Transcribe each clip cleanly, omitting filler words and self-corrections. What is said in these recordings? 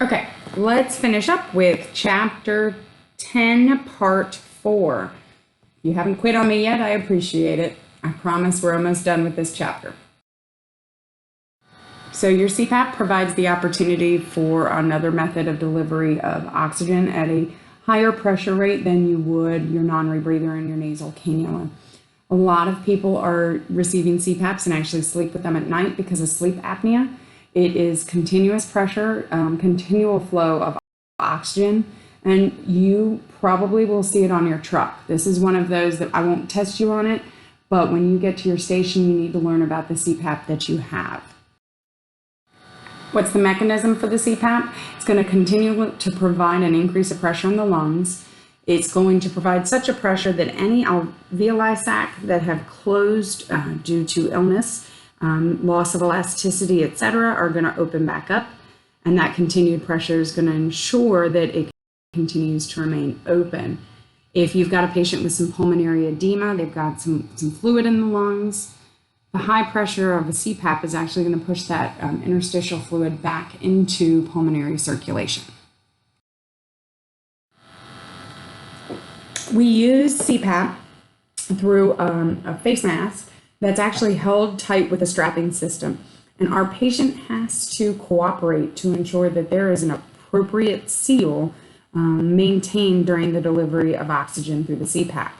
Okay, let's finish up with chapter 10, part 4. If you haven't quit on me yet, I appreciate it. I promise we're almost done with this chapter. So your CPAP provides the opportunity for another method of delivery of oxygen at a higher pressure rate than you would your non-rebreather and your nasal cannula. A lot of people are receiving CPAPs and actually sleep with them at night because of sleep apnea. It is continuous pressure, continual flow of oxygen, and you probably will see it on your truck. This is one of those that I won't test you on it, but when you get to your station, you need to learn about the CPAP that you have. What's the mechanism for the CPAP? It's going to continue to provide an increase of pressure in the lungs. It's going to provide such a pressure that any alveoli sac that have closed due to illness, loss of elasticity, etc., are going to open back up. And that continued pressure is going to ensure that it continues to remain open. If you've got a patient with some pulmonary edema, they've got some fluid in the lungs, the high pressure of a CPAP is actually going to push that interstitial fluid back into pulmonary circulation. We use CPAP through a face mask that's actually held tight with a strapping system. And our patient has to cooperate to ensure that there is an appropriate seal maintained during the delivery of oxygen through the CPAP.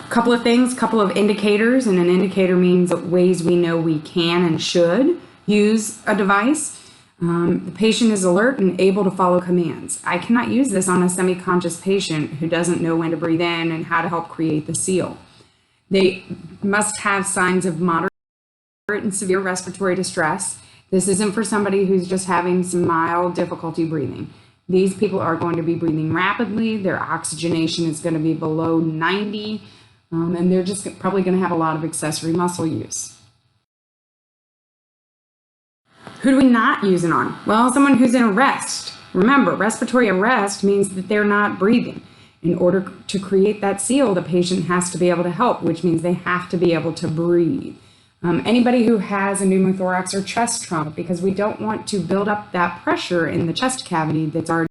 Couple of things, couple of indicators, and an indicator means ways we know we can and should use a device. The patient is alert and able to follow commands. I cannot use this on a semi-conscious patient who doesn't know when to breathe in and how to help create the seal. They must have signs of moderate and severe respiratory distress. This isn't for somebody who's just having some mild difficulty breathing. These people are going to be breathing rapidly. Their oxygenation is going to be below 90, and they're just probably going to have a lot of accessory muscle use. Who do we not use it on? Well, someone who's in arrest. Remember, respiratory arrest means that they're not breathing. In order to create that seal, the patient has to be able to help, which means they have to be able to breathe. Anybody who has a pneumothorax or chest trauma, because we don't want to build up that pressure in the chest cavity that's already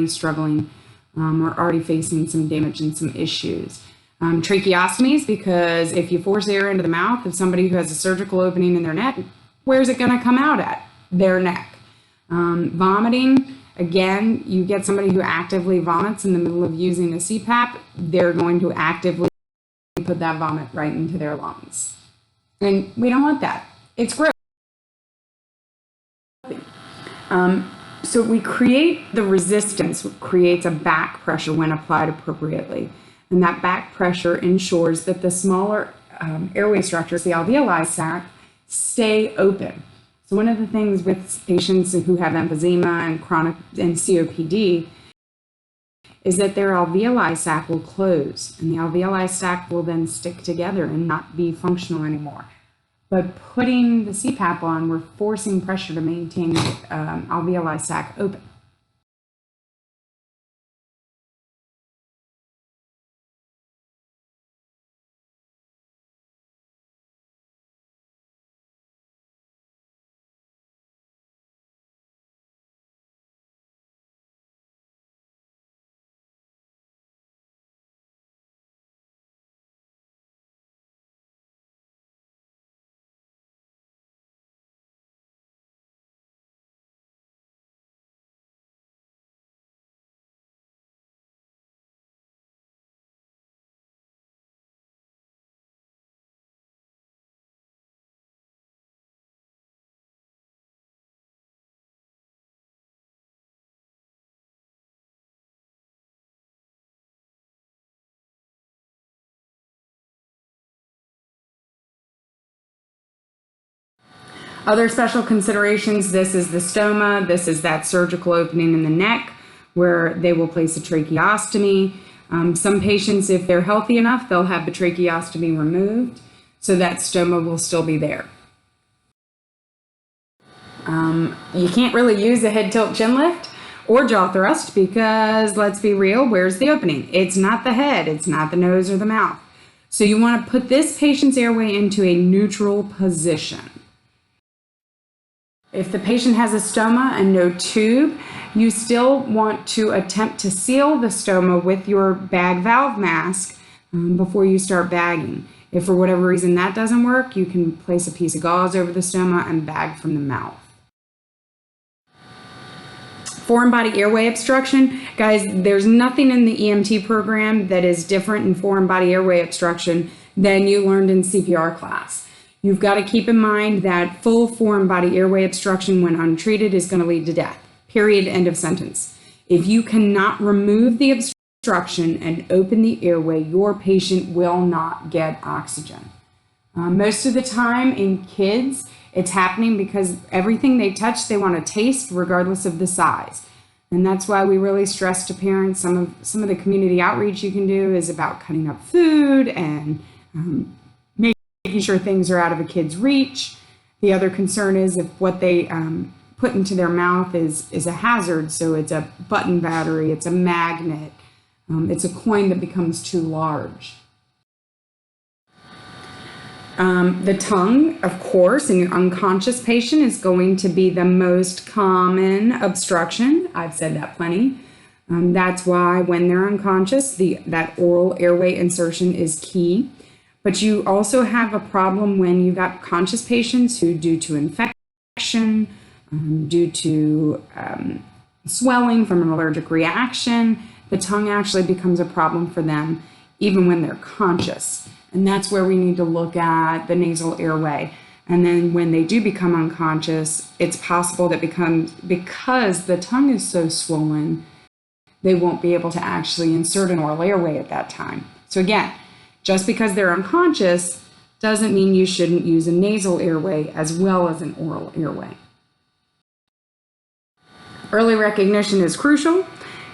struggling or already facing some damage and some issues. Tracheostomies, because if you force air into the mouth of somebody who has a surgical opening in their neck, where's it going to come out at? Their neck. Vomiting, again, you get somebody who actively vomits in the middle of using a CPAP, they're going to actively put that vomit right into their lungs. And we don't want that. It's gross. So we create the resistance, creates a back pressure when applied appropriately. And that back pressure ensures that the smaller airway structures, the alveoli sac, stay open. So one of the things with patients who have emphysema and chronic and COPD is that their alveoli sac will close, and the alveoli sac will then stick together and not be functional anymore. But putting the CPAP on, we're forcing pressure to maintain the alveoli sac open. Other special considerations, this is the stoma, this is that surgical opening in the neck where they will place a tracheostomy. Some patients, if they're healthy enough, they'll have the tracheostomy removed, so that stoma will still be there. You can't really use a head tilt chin lift or jaw thrust because, let's be real, where's the opening? It's not the head, it's not the nose or the mouth. So you want to put this patient's airway into a neutral position. If the patient has a stoma and no tube, you still want to attempt to seal the stoma with your bag valve mask before you start bagging. If for whatever reason that doesn't work, you can place a piece of gauze over the stoma and bag from the mouth. Foreign body airway obstruction. Guys, there's nothing in the EMT program that is different in foreign body airway obstruction than you learned in CPR class. You've got to keep in mind that full foreign body airway obstruction when untreated is going to lead to death. Period. End of sentence. If you cannot remove the obstruction and open the airway, your patient will not get oxygen. Most of the time in kids, it's happening because everything they touch, they want to taste regardless of the size. And that's why we really stress to parents, some of the community outreach you can do is about cutting up food and making sure things are out of a kid's reach. The other concern is if what they put into their mouth is a hazard. So it's a button battery, it's a magnet, it's a coin that becomes too large. The tongue, of course, in your unconscious patient is going to be the most common obstruction. I've said that plenty. That's why when they're unconscious, that oral airway insertion is key. But you also have a problem when you've got conscious patients who, due to infection, due to swelling from an allergic reaction, the tongue actually becomes a problem for them even when they're conscious. And that's where we need to look at the nasal airway. And then when they do become unconscious, it's possible that because the tongue is so swollen, they won't be able to actually insert an oral airway at that time. So again, just because they're unconscious doesn't mean you shouldn't use a nasal airway as well as an oral airway. Early recognition is crucial.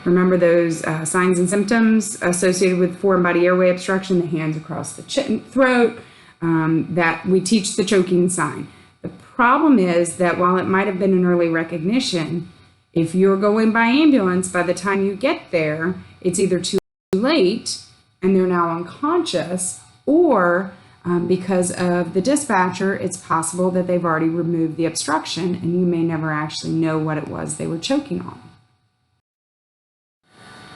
Remember those signs and symptoms associated with foreign body airway obstruction, the hands across the throat, that we teach the choking sign. The problem is that while it might have been an early recognition, if you're going by ambulance, by the time you get there, it's either too late and they're now unconscious, or because of the dispatcher, it's possible that they've already removed the obstruction and you may never actually know what it was they were choking on.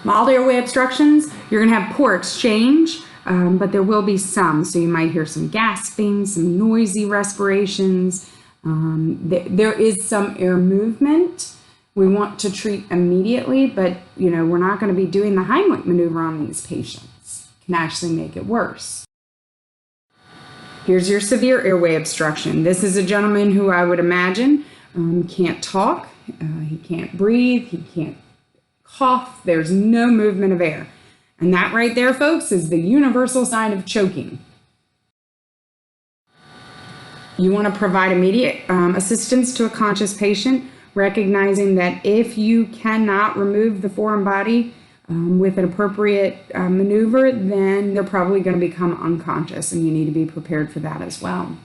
Mild airway obstructions, you're going to have poor exchange, but there will be some. So you might hear some gasping, some noisy respirations. There is some air movement. We want to treat immediately, but we're not going to be doing the Heimlich maneuver on these patients. It can actually make it worse. Here's your severe airway obstruction. This is a gentleman who I would imagine can't talk, he can't breathe, he can't cough, there's no movement of air. And that right there, folks, is the universal sign of choking. You want to provide immediate assistance to a conscious patient, recognizing that if you cannot remove the foreign body with an appropriate maneuver, then they're probably going to become unconscious, and you need to be prepared for that as well.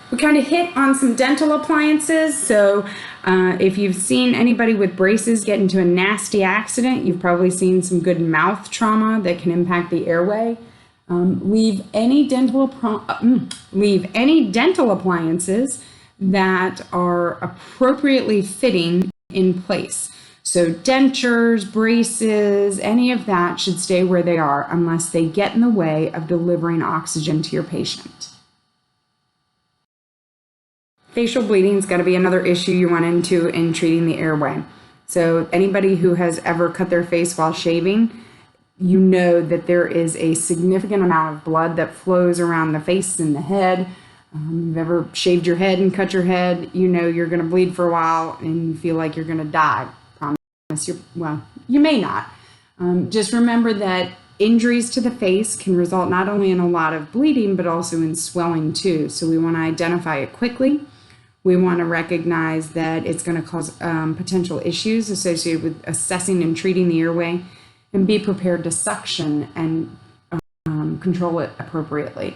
We kind of hit on some dental appliances. So if you've seen anybody with braces get into a nasty accident, you've probably seen some good mouth trauma that can impact the airway. Leave any dental appliances that are appropriately fitting in place. So dentures, braces, any of that should stay where they are unless they get in the way of delivering oxygen to your patient. Facial bleeding is going to be another issue you run into in treating the airway. So anybody who has ever cut their face while shaving, you know that there is a significant amount of blood that flows around the face and the head. You've ever shaved your head and cut your head, you know you're going to bleed for a while and you feel like you're going to die. Promise you, well, you may not. Just remember that injuries to the face can result not only in a lot of bleeding, but also in swelling too. So we want to identify it quickly. We want to recognize that it's going to cause potential issues associated with assessing and treating the airway, and be prepared to suction and control it appropriately.